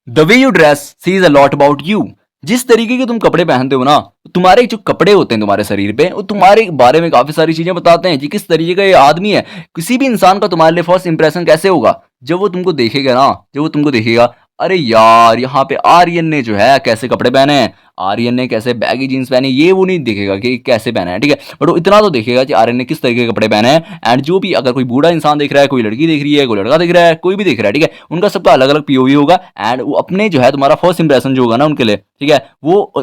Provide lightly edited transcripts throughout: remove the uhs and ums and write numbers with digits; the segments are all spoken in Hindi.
The way you dress sees a lot about you. जिस तरीके के तुम कपड़े पहनते हो ना, तुम्हारे जो कपड़े होते हैं तुम्हारे शरीर पे, वो तुम्हारे बारे में काफी सारी चीजें बताते हैं कि किस तरीके का ये आदमी है। किसी भी इंसान का तुम्हारे लिए फर्स्ट इंप्रेशन कैसे होगा, जब वो तुमको देखेगा ना, जब वो तुमको देखेगा, अरे यार यहाँ पे आर्यन ने जो है कैसे कपड़े पहने हैं, आर्यन ने कैसे बैगी जीन्स पहने, ये वो नहीं देखेगा कि कैसे पहना है, ठीक है, बट वो इतना तो देखेगा कि आर्यन ने किस तरीके के कपड़े पहने हैं। एंड जो भी अगर कोई बूढ़ा इंसान देख रहा है, कोई लड़की देख रही है, कोई लड़का देख रहा है, कोई भी देख रहा है, ठीक है, उनका सबका अलग अलग पीओवी होगा। एंड वो अपने जो है तुम्हारा फर्स्ट इंप्रेशन जो होगा ना उनके लिए, ठीक है, वो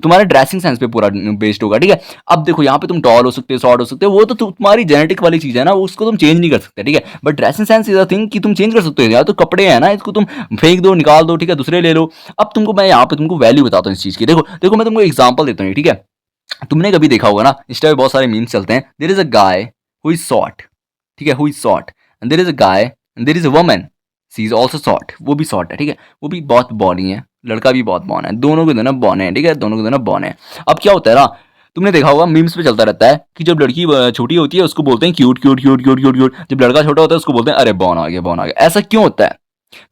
तुम्हारे ड्रेसिंग सेंस पे पूरा बेस्ड होगा, ठीक है। अब देखो यहाँ पे तुम टॉल हो सकते हो, शॉर्ट हो सकते हो, वो तो तुम्हारी जेनेटिक वाली चीज है ना, उसको तुम चेंज नहीं कर सकते, ठीक है, but dressing sense is a thing कि तुम चेंज कर सकते हो। यार तो कपड़े हैं ना, इसको तुम फेंक दो, निकाल दो, ठीक है, दूसरे ले लो। अब तुमको मैं यहाँ पे तुमको वैल्यू बताता हूँ इस चीज की। देखो देखो मैं तुमको एग्जांपल देता हूँ, ठीक है। तुमने कभी देखा होगा ना, इंस्टा पे बहुत सारे मीम्स चलते हैं, there is a guy who is short, ठीक है, who is short, and there is a guy and there is a woman she is also short, वो भी शॉर्ट है, ठीक है, वो भी बहुत बॉनी है, लड़का भी बहुत बॉन है, दोनों के दोनों बॉने हैं, ठीक है, दोनों के दोनों बॉने हैं। अब क्या होता है ना, तुमने देखा होगा मीम्स पे चलता रहता है कि जब लड़की छोटी होती है उसको बोलते हैं cute cute cute cute cute cute, जब लड़का छोटा होता है उसको बोलते हैं अरे बॉन आ गया, बॉन आ गया। ऐसा क्यों होता है?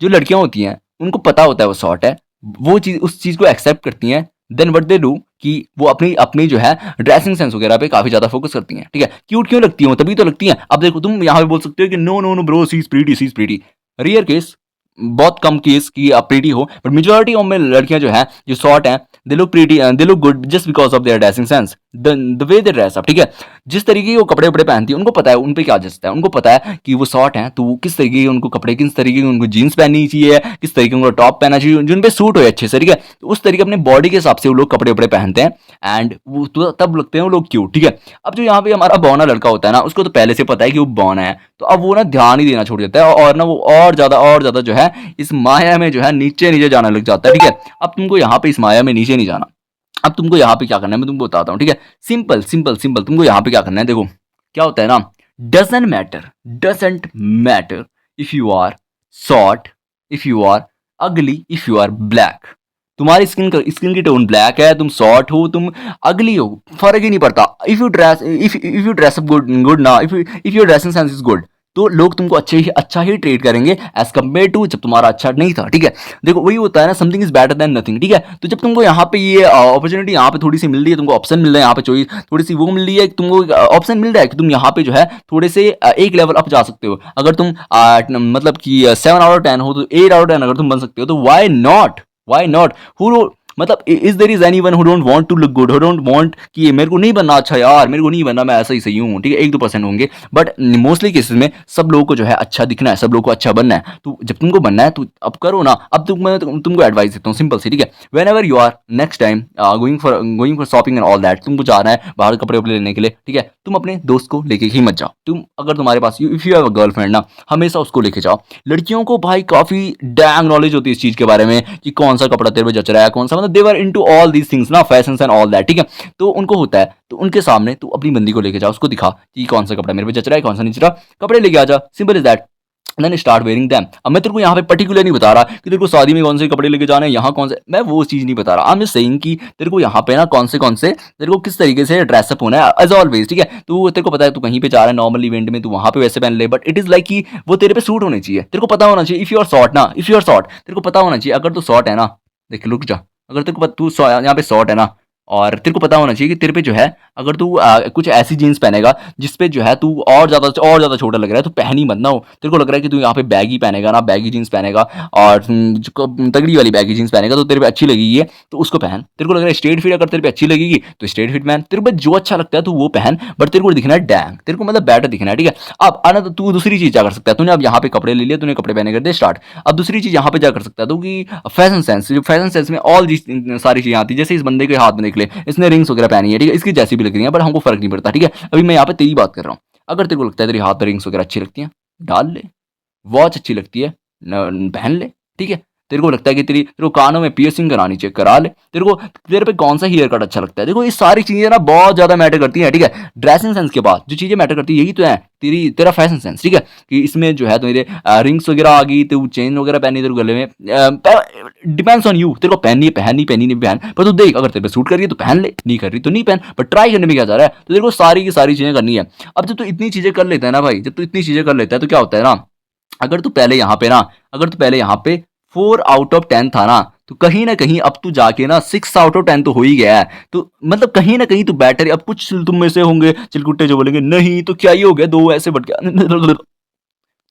जो लड़कियां होती हैं उनको पता होता है वो शॉर्ट है, वो चीज उस चीज को एक्सेप्ट करती हैं, देन व्हाट दे डू कि वो अपनी अपनी जो है ड्रेसिंग सेंस वगैरह पे काफी ज्यादा फोकस करती हैं, ठीक है। क्यूट क्यों लगती हैं? तभी तो लगती हैं। अब देखो तुम यहाँ पे बोल सकते हो कि no no no bro she is pretty, rare case, बहुत कम केस की आप प्रीटी हो, बट मेजोरिटी ऑफ में लड़कियां जो है जो शॉर्ट हैं, they look pretty, they look good just because of their dressing sense, the way they dress up, ठीक है। जिस तरीके के वो कपड़े वपड़े पहनती है उनको पता है उन पे क्या जचता है, उनको पता है कि वो शॉर्ट हैं तो वो किस तरीके के उनको कपड़े, किस तरीके की उनको जीन्स पहननी चाहिए, किस तरीके उनको टॉप पहनना चाहिए जिन पे सूट हो अच्छे से, ठीक है। तो उस तरीके अपने बॉडी के हिसाब से वो लोग कपड़े वपड़े पहनते हैं, एंड वो तो तब लगते हैं वो लोग क्यूट, ठीक है। अब जो यहाँ पे हमारा बौना लड़का होता है ना, उसको तो पहले से पता है कि वो बौना है, तो अब वो ना ध्यान ही देना छोड़ देता है, और ना वो और ज्यादा जो है इस माया में जो है नीचे नीचे जाने लग जाता है, ठीक है। अब तुमको यहाँ पे इस माया में नीचे नहीं जाना। अब तुमको यहाँ पे क्या करना है मैं तुमको बताता हूँ, ठीक है। सिंपल सिंपल सिंपल तुमको यहाँ पे क्या करना है, देखो क्या होता है ना, doesn't matter, doesn't matter if you are short, if you are ugly, if you are black. तुम्हारी स्किन की टोन ब्लैक है, तुम शॉर्ट हो, तुम अगली हो, फर्क ही नहीं पड़ता। If you dress up good good ना, if your dressing sense is good, तो लोग तुमको अच्छा ही ट्रीट करेंगे एज कम्पेयर टू जब तुम्हारा अच्छा नहीं था, ठीक है। देखो वही होता है ना, something is better than nothing, ठीक है। तो जब तुमको यहाँ पे ये अपॉर्चुनिटी यहाँ पे थोड़ी सी मिल रही है, तुमको ऑप्शन मिल रहा है यहाँ पे, चॉइस थोड़ी सी वो मिल रही है, तुमको ऑप्शन मिल रहा है कि तुम यहाँ पे जो है थोड़े से एक लेवल अप जा सकते हो। अगर तुम मतलब कि 7 आउट ऑफ 10 हो तो 8 आउट ऑफ 10 अगर तुम बन सकते हो तो why not, why not. Who मतलब is there is anyone who don't want to look good, who don't want कि मेरे को नहीं बनना अच्छा, यार मेरे को नहीं बनना, मैं ऐसा ही सही हूँ, ठीक है। 1-2% होंगे, बट मोस्टली केसेस में सब लोगों को जो है अच्छा दिखना है, सब लोगों को अच्छा बनना है। तो जब तुमको बनना है तो अब करो ना। अब मैं तुमको एडवाइस देता हूँ सिंपल सी, ठीक है। Whenever you are next time going for shopping and all that, तुमको जाना है बाहर कपड़े वपड़े लेने के लिए, ठीक है, तुम अपने दोस्त को लेके ही मत जाओ। तुम अगर तुम्हारे पास if you have a girlfriend ना, हमेशा उसको लेके जाओ। लड़कियों को भाई काफी डैंग नॉलेज होती है इस चीज के बारे में कि कौन सा कपड़ा तेरे पे जच रहा है, कौन सा, मतलब देवर इनटू ऑल दीज थिंग्स ना, फैशंस एंड ऑल दैट, ठीक है। तो उनको होता है, तो उनके सामने तू अपनी बंदी को लेके जा, उसको दिखा कि कौन सा कपड़ा मेरे पे जच रहा है, कौन सा नहीं जच रहा, कपड़े लेके आ जा, simple is that. Then start wearing them. अब मैं तेरे को यहाँ पे पर्टिकुलर नहीं बता रहा कि तेरे को शादी में कौन से कपड़े लेके जाने हैं, यहाँ कौन से, मैं वो चीज नहीं बता रहा। आई एम जस्ट सेइंग कि तेरे को यहाँ पे ना कौन से तेरे को किस तरीके से ड्रेसअप होना है एज ऑलवेज, ठीक है। तो तेरे को पता है तू कहीं पे जा रहा है नॉर्मल इवेंट में, तू वहां पे वैसे पहन ले, बट इट इज लाइक कि वो तेरे पे सूट होने चाहिए, तेरे को पता होना चाहिए। इफ यू आर शॉर्ट ना, इफ यू आर शॉर्ट, तेरे को पता होना चाहिए अगर तू शॉर्ट है ना, देख रुक जा, अगर तेरे को तू यहाँ पे शॉर्ट है ना, और तेरे को पता होना चाहिए कि तेरे पे जो है अगर तू कुछ ऐसी जीन्स पहनेगा जिसपे जो है तू और ज्यादा छोटा लग रहा है, तो पहन ही मत ना हो। तेरे को लग रहा है कि तू यहाँ पे बैगी पहनेगा ना, बैगी जीन्स पहनेगा और तगड़ी वाली बैगी जीन्स पहनेगा तो तेरे पे अच्छी लगेगी है, तो उसको पहन। तेरे को लग रहा है स्ट्रेट फिट अगर तेरे पे अच्छी लगेगी तो स्ट्रेट फिट पहन, तेरे पे जो अच्छा लगता है तू वो पहन, बट तेरे को दिखना है डैंग, तेरे को मतलब बेटर दिखना है, ठीक है। अब आना तो तू दूसरी चीज क्या कर सकता है, तूने अब यहाँ पे कपड़े ले लिए, तूने कपड़े पहने कर दे स्टार्ट। अब दूसरी चीज यहाँ पे क्या कर सकता है, तो कि फैशन सेंस, जो फैशन सेंस में ऑल सारी चीजें आती है। जैसे इस बंदे के हाथ में देख ले, इसने रिंग्स वगैरह पहनी है, ठीक है, इसकी जैसी भी लग रही है, बट हमको फर्क नहीं पड़ता, ठीक है। अभी मैं यहाँ पे तेरी बात कर रहा हूँ। अगर तेरे को लगता है तेरे हाथ में रिंग्स वगैरह अच्छी लगती हैं, डाल ले। वॉच अच्छी लगती है, पहन ले, ठीक है। तेरे को लगता है कि तेरे को कानों में पियर्सिंग करानी चाहिए, करा ले। तेरे पे कौन सा हेयर कट अच्छा लगता है, देखो ये सारी चीजें ना बहुत ज्यादा मैटर करती हैं, ठीक है। ड्रेसिंग सेंस के बाद जो चीजें मैटर करती है यही तो है तेरा फैशन सेंस, ठीक है। कि इसमें जो है तेरे रिंग्स वगैरह आ गई, तो चेन वगैरह पहनी तेरे गले में, डिपेंड्स ऑन यू, तेरे को पहननी है पहननी, पहनी नहीं पहन, पर तू देख अगर तेरे पे सूट कर रही है तो पहन ले, नहीं कर रही तो नहीं पहन, पर ट्राई करने में क्या जा रहा है। तो तेरे को सारी की सारी चीजें करनी है। अब जब तू इतनी चीजें कर लेता है ना भाई, जब तू इतनी चीजें कर लेता है तो क्या होता है ना, अगर तू पहले यहाँ पे ना, अगर तू पहले यहाँ पे 4 आउट ऑफ 10 था ना, तो कहीं ना कहीं अब तू जाके ना 6 आउट ऑफ 10 तो हो ही गया है। तो मतलब कहीं ना कहीं तू बेटर है। अब कुछ तुम में से होंगे चिलकुट्टे जो बोलेंगे नहीं तो क्या ही हो गया, दो ऐसे बढ़ गया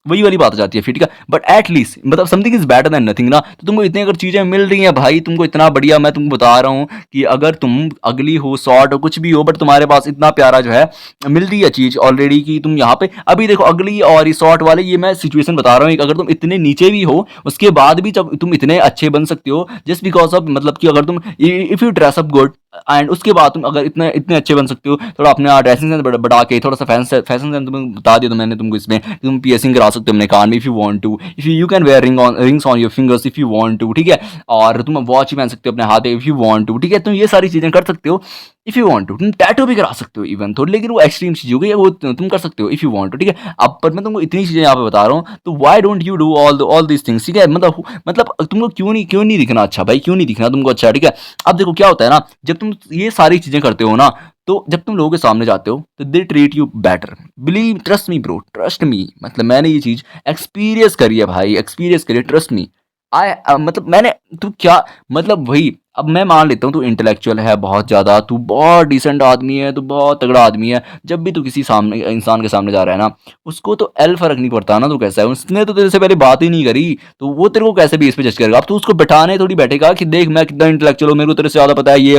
वही वाली बात आ जाती है फिर, ठीक है। बट एट लीस्ट मतलब something is better than nothing ना। तो तुमको इतनी अगर चीजें मिल रही हैं भाई, तुमको इतना बढ़िया, मैं तुमको बता रहा हूँ कि अगर तुम अगली हो, शॉर्ट हो, कुछ भी हो, बट तुम्हारे पास इतना प्यारा जो है मिल रही है चीज ऑलरेडी कि तुम यहाँ पे अभी देखो अगली और शॉर्ट वाले, ये मैं सिचुएशन बता रहा हूँ, अगर तुम इतने नीचे भी हो उसके बाद भी जब तुम इतने अच्छे बन सकते हो जस्ट बिकॉज ऑफ मतलब कि अगर तुम if you dress up good and उसके बाद तुम अगर इतने इतने अच्छे बन सकते हो, थोड़ा अपने ड्रेसिंग सेंस बढ़ा के, थोड़ा सा फैशन सेंस तुम बता दिया तो मैंने तुमको इसमें, तुम पियर्सिंग करा सकते हो अपने कान में if you want to, if you can wear rings on your fingers if you want to, ठीक है। और तुम वॉच भी पहन सकते हो अपने हाथ में इफ यू वांट टू, ठीक है। तुम ये सारी चीजें कर सकते हो इफ यू वांट टू। तुम टैटू भी करा सकते हो इवन थोड़ी, लेकिन वो एक्सट्रीम चीज हो गई, वो तुम कर सकते हो इफ यू वांट टू, ठीक है। अब पर मैं तुमको इतनी चीजें यहाँ पे बता रहा हूँ, तो why don't you do all this things, ठीक है। मतलब तुमको क्यों नहीं दिखना अच्छा भाई, क्यों नहीं दिखना तुमको अच्छा, ठीक है। अब देखो क्या होता है ना, जब तुम ये सारी चीजें करते हो ना, तो जब तुम लोगों के सामने जाते हो तो they treat you better. Believe, trust me bro, trust me, मतलब मैंने ये चीज एक्सपीरियंस करी है भाई, एक्सपीरियंस करी है, ट्रस्ट मी। मतलब मैंने, तू क्या, मतलब वही, अब मैं मान लेता हूँ तू इंटेलेक्चुअल है बहुत ज़्यादा, तू बहुत डिसेंट आदमी है, तू बहुत तगड़ा आदमी है, जब भी तू किसी सामने इंसान के सामने जा रहा है ना, उसको तो एल फर्क नहीं पड़ता ना तू कैसा है, उसने तो तेरे से पहले बात ही नहीं करी, तो वो तेरे को कैसे भी इस पे जज करेगा। अब तू उसको बैठाने थोड़ी बैठेगा कि देख मैं कितना इंटेलेक्चुअल हूँ, मेरे को तेरे से ज़्यादा पता है ये,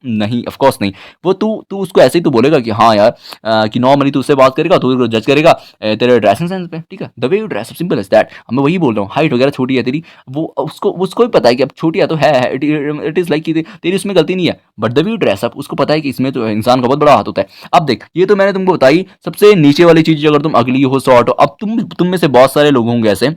नहीं, ऑफ कोर्स नहीं। वो तू तू उसको ऐसे ही तो बोलेगा कि हाँ यार, कि नॉर्मली तू उससे बात करेगा तो जज करेगा तेरे ड्रेसिंग सेंस पे, ठीक है, the way you dress, simple is that. मैं वही बोल रहा हूँ, हाइट वगैरह छोटी है तेरी, वो उसको भी पता है कि अब छोटी है तो है, इट इज लाइक कि तेरी उसमें गलती नहीं है, but the way you dress up उसको पता है कि इसमें तो इंसान का बहुत बड़ा हाथ होता है। अब देख, ये तो मैंने तुमको बताई सबसे नीचे वाली चीज, अगर तुम अगली हो, शॉर्ट हो। अब तुम में से बहुत सारे लोग होंगे ऐसे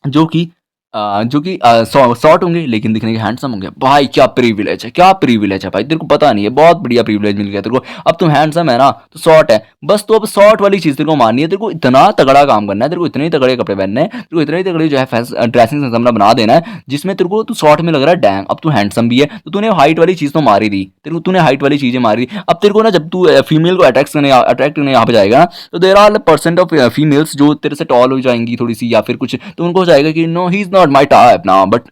जो कि शॉर्ट होंगे लेकिन दिखने के हैंडसम होंगे। भाई क्या प्रिविलेज है, क्या प्रिविलेज है भाई, तेरे को पता नहीं है, बहुत बढ़िया प्रिविलेज मिल गया तेरे को। अब तुम हैंडसम है ना तो शॉर्ट है, बस तो अब शॉर्ट वाली चीज तेरे को माननी है, तेरे को इतना तगड़ा काम करना है, तेरे को इतने ही तगड़े कपड़े पहनने हैं, तेरे को इतने ही तगड़े जो है ड्रेसिंग सेंस अपना बना देना है, जिसमें तेरे को तू शॉर्ट में लग रहा है डैंग। अब तू हैंडसम भी है तो तूने हाइट वाली चीज तो मारी दी, तेरे को तूने हाइट वाली चीजें मारी दी। अब तेरे को ना जब तू फीमेल को अट्रैक्ट करने यहाँ पे जाएगा ना, तो there are percent of females जो तेरे से टॉल हो जाएंगी थोड़ी सी या फिर कुछ, तो उनको हो जाएगा कि no he is not my type ना, बट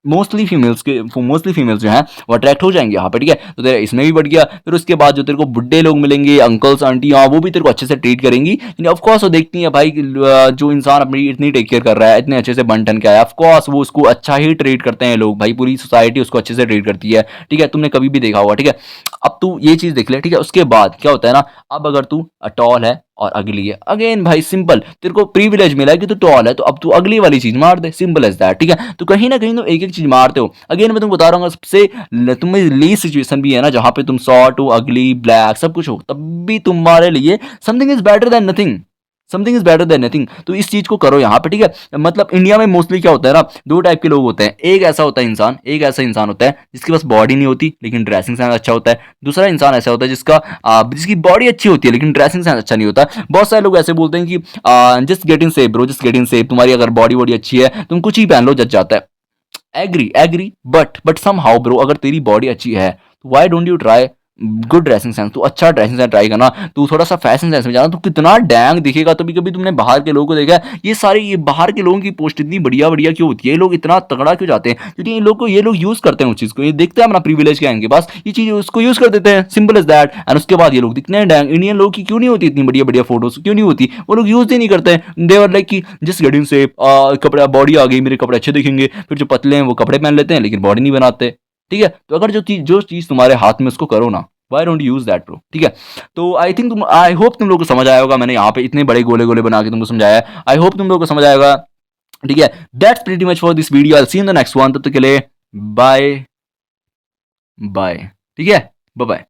मोस्टली फीमेल्स जो हैं वो अट्रैक्ट हो जाएंगे यहाँ पे, ठीक है। तो तेरा इसमें भी बढ़ गया। फिर उसके बाद जो तेरे को बुड्ढे लोग मिलेंगे, अंकल्स आंटी, हाँ वो भी तेरे को अच्छे से ट्रीट करेंगी, यानी ऑफ कोर्स वो देखती है भाई कि, जो इंसान अपनी इतनी टेक केयर कर रहा है, इतने अच्छे से बन ठन के आया, ऑफ कोर्स वो उसको अच्छा ही ट्रीट करते हैं लोग भाई, पूरी सोसाइटी उसको अच्छे से ट्रीट करती है, ठीक है। तुमने कभी भी देखा होगा, ठीक है। अब तू ये चीज देख ले, ठीक है। उसके बाद क्या होता है ना, अब अगर तू टॉल है और अगली है, अगेन भाई सिंपल, तेरे को प्रिविलेज मिला है कि तू टॉल है, तो अब तू अगली वाली चीज मार दे, सिंपल एज दैट, ठीक है। तो कहीं ना कहीं तुम एक एक चीज मारते हो। अगेन मैं तुमको बता रहा हूँ, सबसे तुम्हें लीज सिचुएशन भी है ना जहां पे तुम शॉर्ट हो, अगली, ब्लैक सब कुछ हो, तब भी तुम्हारे लिए something is better than nothing, something is better than nothing. तो इस चीज को करो यहाँ पे, ठीक है। मतलब इंडिया में मोस्टली क्या होता है ना, दो टाइप के लोग होते हैं। एक ऐसा होता है इंसान, एक ऐसा इंसान होता है जिसके पास बॉडी नहीं होती लेकिन ड्रेसिंग सेंस अच्छा होता है। दूसरा इंसान ऐसा होता है जिसकी बॉडी अच्छी होती है लेकिन ड्रेसिंग सेंस अच्छा नहीं होता। बहुत सारे लोग ऐसे बोलते हैं कि just get in shape bro, just get in shape, तुम्हारी अगर बॉडी बॉडी अच्छी है तुम कुछ ही पहन लो जच जाता है। Agree, but somehow bro, अगर तेरी बॉडी अच्छी है तो why don't you try good dressing sense, तू अच्छा ड्रेसिंग सेंस ट्राई करना, तू थोड़ा सा फैशन सेंस में जाना, तू कितना डैंग दिखेगा। तो कभी तुमने बाहर के लोगों को देखा है, ये बाहर के लोगों की पोस्ट इतनी बढ़िया बढ़िया क्यों होती है, ये लोग इतना तगड़ा क्यों जाते हैं, क्योंकि ये लोग यूज करते हैं उस चीज को, ये देखते हैं अपना प्रिविलेज क्या है इनके पास, ये चीज उसको यूज कर देते हैं, सिंपल एज दैट। एंड उसके बाद ये लोग दिखते हैं डैंग। इंडियन लोग की क्यों नहीं होती इतनी बढ़िया बढ़िया फोटोज, क्यों नहीं होती, वो लोग यूज ही नहीं करते हैं। देवर लाइक कि जस्ट गेट इन शेप, कपड़ा बॉडी आ गई, मेरे कपड़े अच्छे दिखेंगे। फिर जो पतले हैं वो कपड़े पहन लेते हैं लेकिन बॉडी नहीं बनाते, ठीक है। तो अगर जो चीज तुम्हारे हाथ में उसको करो ना, why don't use that bro, ठीक है। तो आई होप तुम लोग को समझ आया होगा, मैंने यहाँ पे इतने बड़े गोले गोले बना के तुमको समझाया है, आई होप तुम लोग को समझ आएगा, ठीक है। That's pretty much for this video, I see in the next one, तब तक के लिए बाय बाय, ठीक है, बाय बाय।